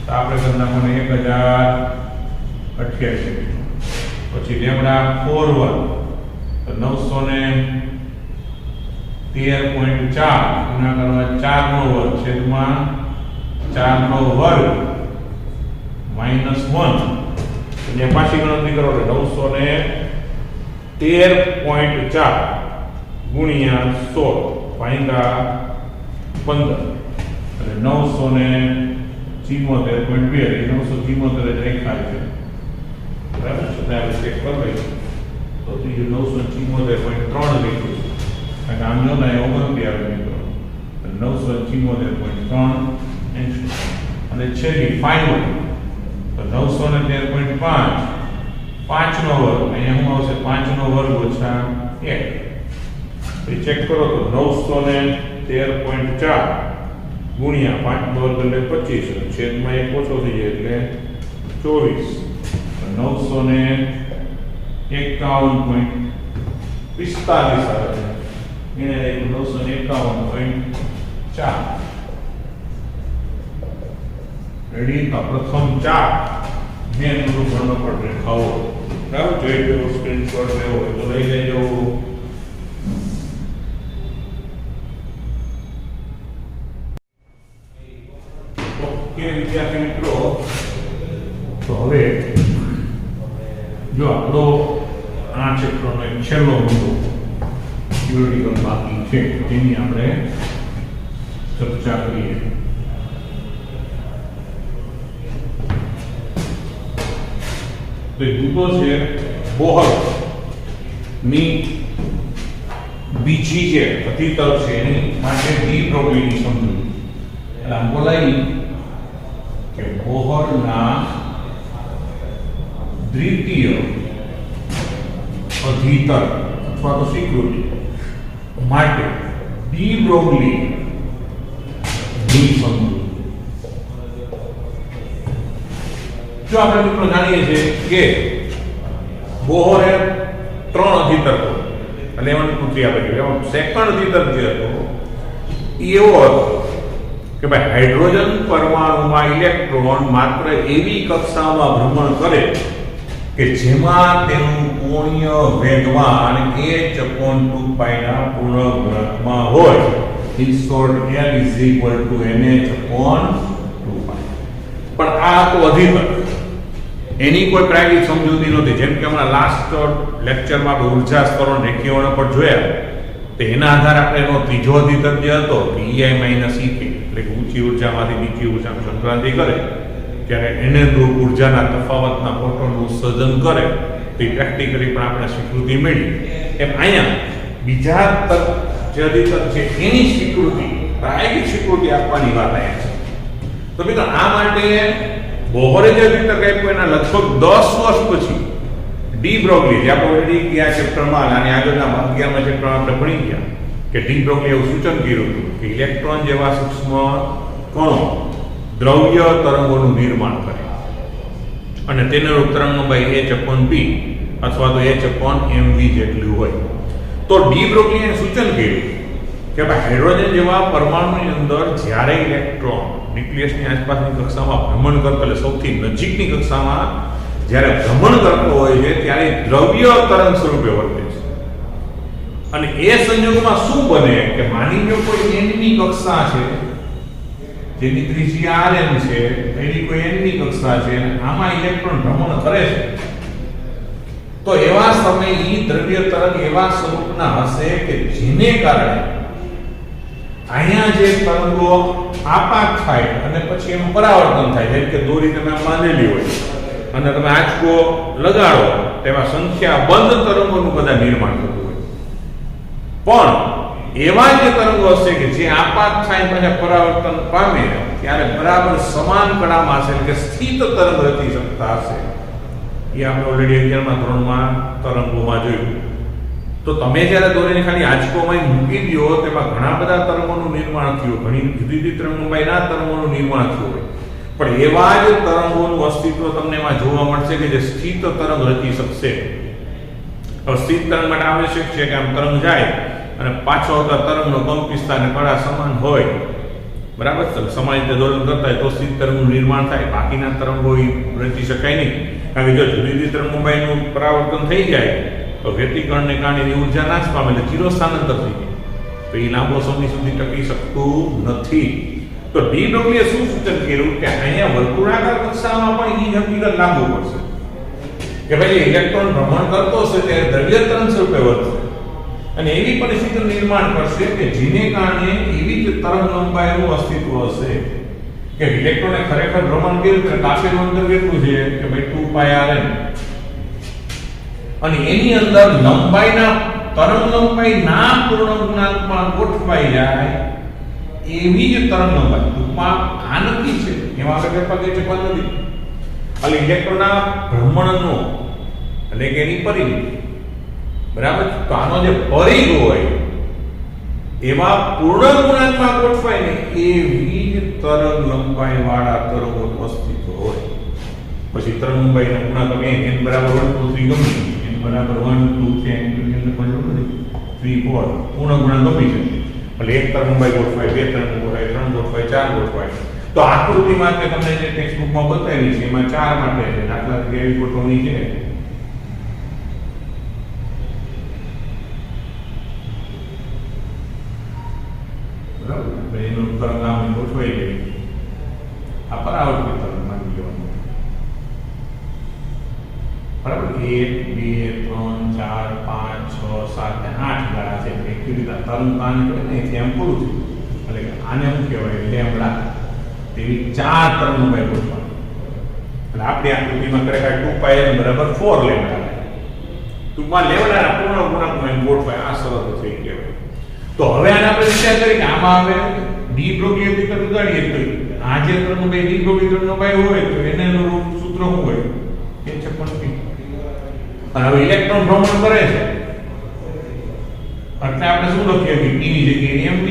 તો આપણે કરી નાખવાનું 1088 મીટર. પછી લેમ્ડા 41 તો 913.4 ગુણાકાર 4 નો વર્ગ છેદમાં 4 નો વર્ગ -1 અને પાછી ગણતરી કરો એટલે 913.4 ગુણ્યા 16 ભાગ્યા 15 એટલે 974.2 એટલે 974 જ રેખાય છે. બરાબર છે. આપણે ચેક કરી લઈએ તો ત્રીજું 974.3 લખ્યું છે કારણ કે આમ જો ને 29 આવે મિત્રો 974.3 અને છેલ્લી ફાઇનલ તો 913.5 5 નો વર્ગ અહીંયા શું આવશે 5 નો વર્ગ ઓછા 1 તો ચેક કરો તો 913.4 ગુણ્યા 5 નો વર્ગ એટલે 25 છેદમાં 1 ઓછો થઈ જાય એટલે 24 951.45 આવે એને 951.4 રેડી. તો પ્રથમ 4 મેં થોડું ઘણો પણ રેખાઓ બરાબર જોઈ લો. સ્ક્રીનશોટ લેવો હોય તો લઈ લેજો. ઓકે વિદ્યાર્થી મિત્રો, તો હવે જો આપણો આ ચેપ્ટરનો એક છેલ્લો મુદ્દો થિયોરિટિકલ બાકી છે તેની આપણે ચર્ચા કરીએ. તો મુદ્દો છે બોહર ની બીજી જે અતિતર છે એની માટે ડી બ્રોગલીની સમજૂતી. એટલે આમ બોલાય કે બોહરના દ્વિતીય અધિતર અથવા તો સ્વીકૃતિ માટે ડી બ્રોગલી ની સમજૂતી. જો આપણે મિત્રો જાણીએ છીએ કે બોહરે 3 અધિતર એટલે એમાં પૂછી આપે છે એમાં સેકન્ડ અધિતર જે હતો એ એવો હતો કે ભાઈ હાઇડ્રોજન પરમાણુમાં ઇલેક્ટ્રોન માત્ર એવી કક્ષામાં ભ્રમણ કરે કે જેમાં તેનું કોણીય વેગમાન h/2π ના પૂર્ણ ગુણકમાં હોય. In short L = NH/2π. પણ આ તો અધિતર એની કોઈ પ્રાયોગિક સમજૂતી નહોતી. જેમ કે હમણાં લાસ્ટ લેક્ચરમાં આપણે ઉર્જા સ્તરો રેખીઓને પર જોયા તો એના આધારે આપણે એનો ત્રીજો અધિતર જે હતો કે EI - EK એટલે કે ઊંચી ઉર્જામાંથી નીચી ઉર્જામાં સંક્રાંતિ કરે ત્યારે એને રૂપ ઉર્જાના તફાવતના ફોટોનું સર્જન કરે તો પ્રેક્ટિકલી પણ આપણે સ્વીકૃતિ મેળવી. એમ અહીંયા બીજા જે અધિતર છે એની સ્વીકૃતિ પ્રાયોગિક સ્વીકૃતિ આપવાની વાત અહીંયા છે. તો મિત્રો આ માટે બોહરે જે અધિતર આપ્યું એના લગભગ 10 વર્ષ પછી ડી બ્રોગલી જે આપણે ઓલરેડી ગયા ચેપ્ટરમાં અને આગળના 11મા ચેપ્ટરમાં આપણે ભણી ગયા કે ડી બ્રોગલી એવું સૂચન કર્યું હતું કે ઇલેક્ટ્રોન જેવા સૂક્ષ્મ કણો દ્રવ્ય તરંગોનું નિર્માણ કરે અને તેનું તરંગ લંબાઈ h/p અથવા તો h/mv જેટલું હોય. તો ડી બ્રોગલીએ સૂચન કર્યું કે ભાઈ હાઇડ્રોજન જેવા પરમાણુની અંદર જ્યારે ઇલેક્ટ્રોન ન્યુક્લિયસની આસપાસની કક્ષામાં ભ્રમણ કરતો એટલે સૌથી નજીકની કક્ષામાં જ્યારે ભ્રમણ કરતો હોય છે ત્યારે દ્રવ્ય તરંગ સ્વરૂપે વર્તે છે. અને એ સંજોગોમાં શું બને કે માની લો કોઈ n ની કક્ષા છે જેની ત્રિજ્યા rn છે, એની કોઈ n ની કક્ષા છે અને આમાં ઇલેક્ટ્રોન ભ્રમણ કરે છે તો એવા સમયે ઈ દ્રવ્ય તરંગ એવા સ્વરૂપના હશે કે જેને કારણે અહીંયા જે તરંગો આપાત થાય અને પછી એનું પરાવર્તન થાય. જેમ કે દોરી તમે બાંધેલી હોય અને તમે આંચકો લગાડો તેમાં સંખ્યાબંધ તરંગોનું બધા નિર્માણ થતું હોય. પણ એવા જે તરંગો હશે કે જે આપાત થાય પછી પરાવર્તન પામે ત્યારે બરાબર સમાન કણામાં હશે કે સ્થિત તરંગ રચી શકતા હશે. એ આપણે ઓલરેડી 11મા ધોરણમાં તરંગોમાં જોયું. તો તમે જ્યારે દોરીને ખાલી આંચકોમાં મૂકી દો તેમાં ઘણા બધા તરંગોનું નિર્માણ થયું, ઘણી જુદી જુદી તરંગોમાંના તરંગોનું નિર્માણ થયું હોય. પણ એવા જ તરંગોનું અસ્તિત્વ તમને એમાં જોવા મળશે કે જે સ્થિત તરંગ રચી શકશે. હવે સ્થિત તરંગ માટે આવશ્યક છે કે આમ તરંગ જાય અને પાછો આવતા તરંગનો કંપવિસ્તાર અને કળા સમાન હોય બરાબર. સમાન રીતે દોલન કરતા હોય તો સ્થિત તરંગનું નિર્માણ થાય, બાકીના તરંગો એ રચી શકાય નહીં. કારણ કે જો જુદી જુદી તરંગલંબાઈનું પરાવર્તન થઈ જાય તો વ્યતિકરણને કારણે એની ઉર્જા નાશ પામે એટલે ચીરો સ્થાનાંતર થઈ જાય, તો એ લાંબો સમય સુધી ટકી શકતું નથી. તો ડી બ્રોગલીએ શું સૂચન કર્યું કે અહીંયા વર્તુળાકાર કક્ષામાં પણ એ હકીકત લાગુ પડશે કે ભાઈ ઇલેક્ટ્રોન ભ્રમણ કરતો હશે ત્યારે દ્રવ્ય તરંગ સ્વરૂપે વર્તશે અને એવી પરિસ્થિતિનું નિર્માણ કરશે કે જેને કારણે એવી જ તરંગ લંબાઈનું અસ્તિત્વ હશે કે ઇલેક્ટ્રોને ખરેખર ભ્રમણ કર્યું કે કાપેલું અંતર કેટલું છે કે ભાઈ 2πrn, અને એની અંદર લંબાઈના તરંગ લંબાઈના પૂર્ણ ગુણાંકમાં ગોઠવાઈ જાય એવી જ તરંગ લંબાઈ ટૂંકમાં આ નક્કી છે, એમાં આપણે ફેરફાર કરી શકવાનું નથી. એટલે ઇલેક્ટ્રોનના ભ્રમણનો એટલે કે એની પરિમિતિ, બરાબર. તો આનો જે પરિઘ હોય એમાં પૂર્ણ ગુણાંકમાં ગોઠવાય ને એવી જ તરંગ લંબાઈ વાળા તરંગોનું અસ્તિત્વ હોય. પછી તરંગ લંબાઈના ગુણાંક n બરાબર 1 2 3 ગમે n બરાબર 1 2 3 n પણ 3 4 પૂર્ણ ગુણાંક ગમે છે. એટલે એક તરંગ લંબાઈ ગોઠવાય, બે તરંગ ગોઠવાય, ત્રણ ગોઠવાય, ચાર ગોઠવાય. તો આકૃતિમાં કે તમને જે ટેક્સ્ટબુકમાં બતાવી છે એમાં 4 માટે છે, દાખલા તરીકે એવી ગોઠવણી છે. બરાબર, એનું તરંગ આમ ગોઠવાઈ ગઈ, આ પરાવર્તિત તરંગ માની લેવાનું. બરાબર, 1 2 3 4 5 6 7 8 ગાળા છે. એકચ્યુઅલી તરંગ પાન કરે ને એમ પૂરું છે. એટલે કે આને શું કહેવાય, લેમ્બડા. તેવી 4 તરંગ લંબાઈ ગોઠવાની. એટલે આપણી આકૃતિમાં ખરેખર 2πn બરાબર 4 લેમ્બડા. ટૂંકમાં લેમ્બડાના પૂર્ણ ગુણાંકમાં ગોઠવાય, આ સરળ થઈ કહેવાય. તો હવે આને આપણે વિચાર કરીએ કે આમાં હવે ડી બ્રોગલી હકીકત ઉગાડીએ તો આ જે તરંગ લંબાઈ ડી બ્રોગલી તરંગ લંબાઈ હોય તો એને અનુરૂપ સૂત્ર શું હોય, એ છે પણ અને હવે ઇલેક્ટ્રોન ભ્રમણ કરે છે એટલે આપણે શું લખીએ કે p ની જગ્યાએ mv.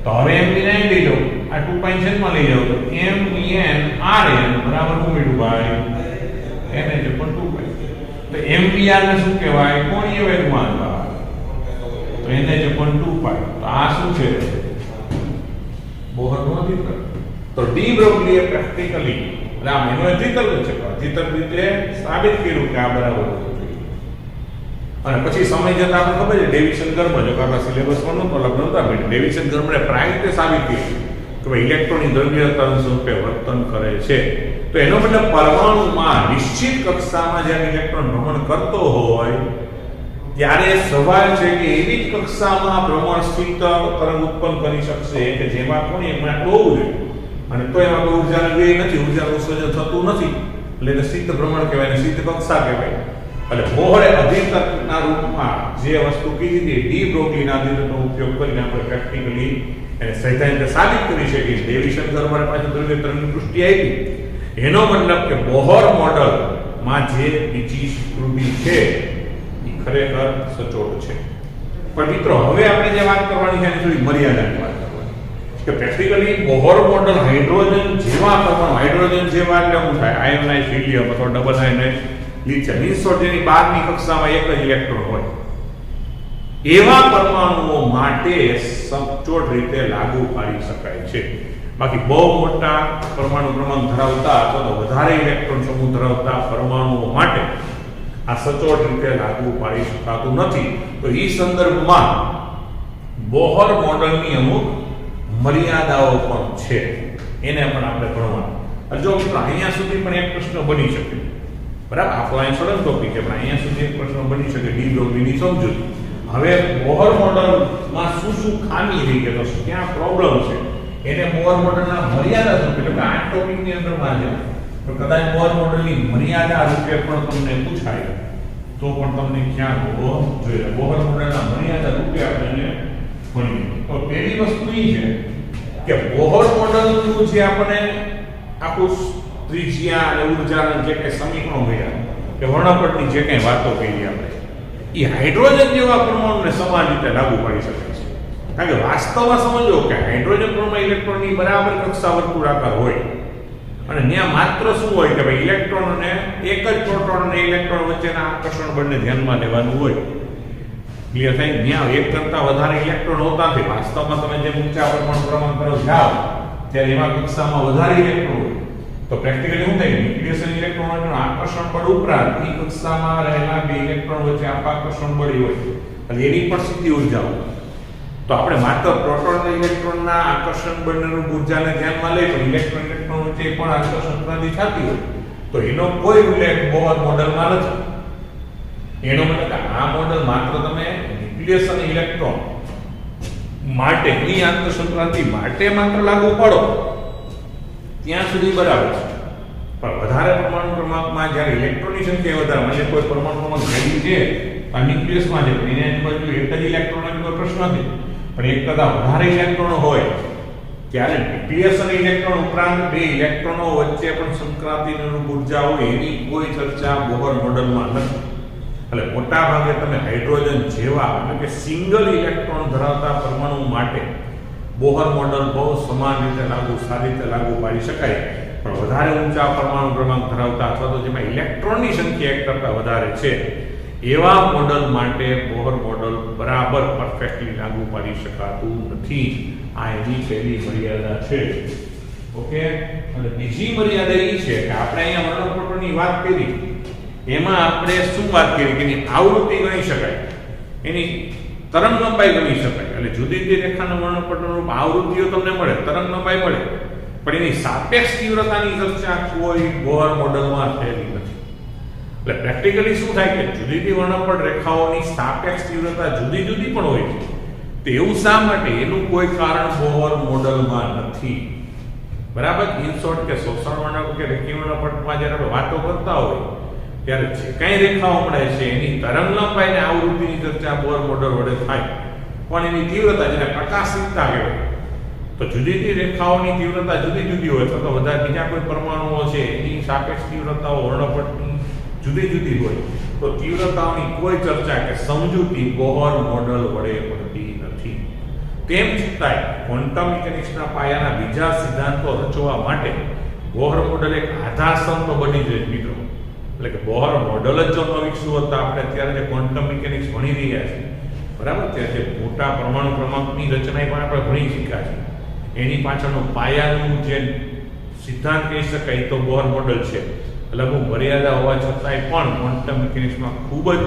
તો હવે mv ને અહીં લઈ લો, આ 2π છેદમાં લઈ જાવ તો mvn rn બરાબર ઉમેરું ભાઈ n એટલે પણ 2π. તો mvr ને શું કહેવાય, કોણીય વેગમાન ભાઈ, તો એને જે પણ 2π. તો આ શું છે, બોહરનો અધિકરણ. તો ડી બ્રોગલીએ પ્રેક્ટિકલી એટલે આમ એનો અધિકરણ છે, અધિકરણ રીતે સાબિત કર્યું કે આ બરાબર છે. અને પછી સમય જતા આપણે ખબર છે ડેવિશન કર્મ, જો કે આપણા સિલેબસમાં નહોતો લગ્ન નહોતા બેઠા, ડેવિશન કર્મને પ્રાય રીતે સાબિત કર્યું કે ભાઈ ઇલેક્ટ્રોનની દ્રવ્ય તરંગ સ્વરૂપે વર્તન કરે છે. તો એનો મતલબ પરમાણુમાં નિશ્ચિત કક્ષામાં જ્યારે ઇલેક્ટ્રોન ભ્રમણ કરતો હોય ત્યારે સવાલ છે કે એવી જ કક્ષામાં ભ્રમણ સ્થિત તરંગ ઉત્પન્ન કરી શકશે કે જેમાં કોણ એમાં હોવું જોઈએ, અને તો એમાં કોઈ ઉર્જાનો વ્યય નથી, ઉર્જાનું ઉત્સર્જન થતું નથી, એટલે એને સ્થિત ભ્રમણ કહેવાય, ને સ્થિત કક્ષા કહેવાય. એટલે બોહરે અધિકરણના રૂપમાં જે વસ્તુ કીધી હતી ડી બ્રોગલીના અધિકરણનો ઉપયોગ કરીને આપણે પ્રેક્ટિકલી એને સૈદ્ધાંતિક સાબિત કરી શકીએ. ડેવિશન કર્મને પાછળ દ્રવ્ય તરંગની પુષ્ટિ આપી. એનો મતલબ કે બોહર મોડલમાં જે બીજી સ્વીકૃતિ છે એ ખરેખર સચોટ છે. પણ મિત્રો હવે આપણે જે વાત કરવાની છે એની થોડી મર્યાદાની વાત કરવાની કે પ્રેક્ટિકલી બોહર મોડલ હાઇડ્રોજન જેવા પરમાણુ, હાઇડ્રોજન જેવા એટલે શું થાય, આયનાઇઝ હિલિયમ અથવા ડબલ આયનાઇઝ લિથિયમ, જેની બહારની કક્ષામાં એક જ ઇલેક્ટ્રોન હોય, એવા પરમાણુઓ માટે સચોટ રીતે લાગુ પાડી શકાય છે. બાકી બહુ મોટા પરમાણુ ક્રમાંક ધરાવતા અથવા વધારે ઇલેક્ટ્રોન સમૂહ ધરાવતા પરમાણુઓ માટે આ સચોટ રીતે લાગુ પાડી શકાતું નથી. તો એ સંદર્ભમાં બોહર મોડલની અમુક મર્યાદાઓ પણ છે, એને પણ આપણે ભણવાનું. જો મિત્રો અહીંયા સુધી પણ એક પ્રશ્ન બની શકે, બરાબર, આપણો અહીં સળંગ ટોપિક છે પણ અહીંયા સુધી એક પ્રશ્ન બની શકે ડી બ્રોગલીની સમજૂતી. હવે બોહર મોડલમાં શું શું ખામી રહી કે તો ક્યાં પ્રોબ્લેમ છે એને બોહર મોડલના મર્યાદા રૂપે, એટલે કે આ ટોપિકની અંદર માં છે તો કદાચ બોહર મોડલની મર્યાદા રૂપે પણ તમને પૂછાય તો પણ તમને ખ્યાલ હોવો જોઈએ. બોહર મોડલના મર્યાદા રૂપે આપણે ભણીએ તો પહેલી વસ્તુ એ છે કે બોહર મોડલનું જે આપણે આખું ત્રિજ્યા અને ઉર્જાના જે કંઈ સમીકરણો મળ્યા કે વર્ણપટની જે કંઈ વાતો કરી આપણે એ હાઇડ્રોજન જેવા પરમાણુને સમાન રીતે લાગુ પાડી શકે છે. કારણ કે વાસ્તવમાં સમજો કે હાઇડ્રોજન પરમાણુ ઇલેક્ટ્રોનની બરાબર કક્ષા વર્તુળાકાર હોય અને ત્યાં માત્ર શું હોય કે ભાઈ ઇલેક્ટ્રોન અને એક જ પ્રોટોન અને ઇલેક્ટ્રોન વચ્ચેના આકર્ષણ બળને ધ્યાનમાં લેવાનું હોય. ક્લિયર થાય? ત્યાં એક કરતા વધારે ઇલેક્ટ્રોન હોતા નથી. વાસ્તવમાં તમે જે ઊંચા પરમાણુ ક્રમાંક તરફ જાઓ ત્યારે એમાં કક્ષામાં વધારે ઇલેક્ટ્રોન હોય. તો પ્રેક્ટિકલી શું થાય? ન્યુક્લિયસ ઇલેક્ટ્રોનનું આકર્ષણ બળ ઉપરાંત એ કક્ષામાં રહેલા બે ઇલેક્ટ્રોન વચ્ચે આકર્ષણ બળ હોય અને એની પણ સીધી ઉર્જા હોય. તો આપણે માત્ર પ્રોટોન અને ઇલેક્ટ્રોનના આકર્ષણ બળની ઉર્જાને ધ્યાનમાં લઈ પણ ઇલેક્ટ્રોન વચ્ચે પણ આકર્ષણ ક્રાંતિ થતી હોય તો એનો કોઈ ઉલ્લેખ બોહર મોડેલમાં નથી. એનો મતલબ કે આ મોડેલ માત્ર તમે ન્યુક્લિયસ અને ઇલેક્ટ્રોન માટે ની આંતરસંક્રાંતિ ક્રાંતિ માટે માત્ર લાગુ પડો ત્યાં સુધી બરાબર છે. પણ વધારે પરમાણુ ક્રમાંકમાં જ્યારે ઇલેક્ટ્રોનની સંખ્યા વધારે એટલે કોઈ પરમાણુ ક્રમાંક હેવી છે આ ન્યુક્લિયસમાં છે એની આજુબાજુ એક જ ઇલેક્ટ્રોનનો કોઈ પ્રશ્ન નથી. પણ એક કરતા વધારે ઇલેક્ટ્રોનો હોય ત્યારે ન્યુક્લિયસ અને ઇલેક્ટ્રોન ઉપરાંત બે ઇલેક્ટ્રોનો વચ્ચે પણ સંક્રાંતિની ઉર્જા હોય એની કોઈ ચર્ચા બોહર મોડેલમાં નથી. એટલે મોટા ભાગે તમે હાઇડ્રોજન જેવા એટલે કે સિંગલ ઇલેક્ટ્રોન ધરાવતા પરમાણુ માટે બોહર મોડેલ બહુ સમાન રીતે સારી રીતે લાગુ પાડી શકાય. પણ વધારે ઊંચા પરમાણુ ક્રમાંક ધરાવતા અથવા તો જેમાં ઇલેક્ટ્રોનની સંખ્યા એક કરતા વધારે છે એવા મોડેલ માટે બોહર મોડેલ બરાબર પરફેક્ટલી લાગુ પાડી શકાતું નથી. આ એની પહેલી મર્યાદા છે. ઓકે, અને બીજી મર્યાદા એ છે કે આપણે અહીંયા વર્ણપટોની વાત કરી એમાં આપણે શું વાત કરી કે એની આવૃત્તિ ગણી શકાય, એની તરંગ લંબાઈ ગણી શકાય. એટલે જુદી જુદી રેખાના વર્ણપટોનું આવૃત્તિઓ તમને મળે, તરંગ લંબાઈ મળે, પણ એની સાપેક્ષ તીવ્રતાની ચર્ચા કોઈ બોહર મોડેલમાં થયેલી નથી. એટલે પ્રેક્ટિકલી શું થાય કે જુદી જુદી વર્ણપટ રેખાઓની સાપેક્ષ તીવ્રતા જુદી જુદી પણ હોય છે. તેવું શા માટે? એનું કોઈ કારણ બોહર મોડેલમાં નથી. બરાબર? ઇન શોર્ટ કે શોષણ વર્ણપટ કે રેખીય વર્ણપટમાં જ્યારે આપણે વાતો કરતા હોય ત્યારે જે કઈ રેખાઓ મળે છે એની તરંગ લંબાઈ અને આવૃત્તિની ચર્ચા બોહર મોડેલ વડે થાય. પણ એની તીવ્રતા જેને પ્રકાશિતતા કહેવાય તો જુદી જુદી રેખાઓની તીવ્રતા જુદી જુદી હોય તો વધારે બીજા કોઈ પરમાણુઓ છે એની સાપેક્ષ તીવ્રતાઓ વર્ણપટની જુદી જુદી હોય તો તીવ્રતાઓની કોઈ ચર્ચા કે સમજૂતી બોહર મોડેલ વડે પડતી નથી. તેમ છતાંય ક્વોન્ટમ મિકેનિક્સના પાયાના બીજા સિદ્ધાંતો રચવા માટે બોહર મોડેલ એક આધારસ્તંભ તો બની જાય મિત્રો. એટલે કે બોહર મોડેલ જ જો ન વિકસ્યું હોત તો આપણે અત્યારે જે ક્વોન્ટમ મિકેનિક્સ ભણી રહ્યા છીએ બરાબર, ત્યારે જે મોટા પરમાણુ ક્રમાંકની રચના પણ આપણે ભણી શીખ્યા છે એની પાછળનું પાયાનું જે સિદ્ધાંત કહી શકાય તો બોહર મોડેલ છે. એટલે અમુક મર્યાદા હોવા છતાંય પણ ક્વોન્ટમ મિકેનિક્સમાં ખૂબ જ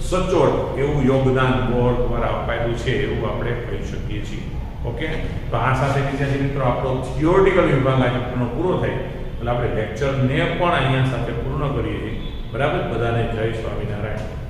સચોટ એવું યોગદાન બોહર દ્વારા અપાયેલું છે એવું આપણે કહી શકીએ છીએ. ઓકે, તો આ સાથે વિદ્યાર્થી મિત્રો આપણો થિયોરિટિકલ વિભાગ આ ચેપ્ટરનો પૂરો થાય એટલે આપણે લેક્ચરને પણ અહીંયા સાથે પૂર્ણ કરીએ છીએ. બરાબર, બધાને જય સ્વામિનારાયણ.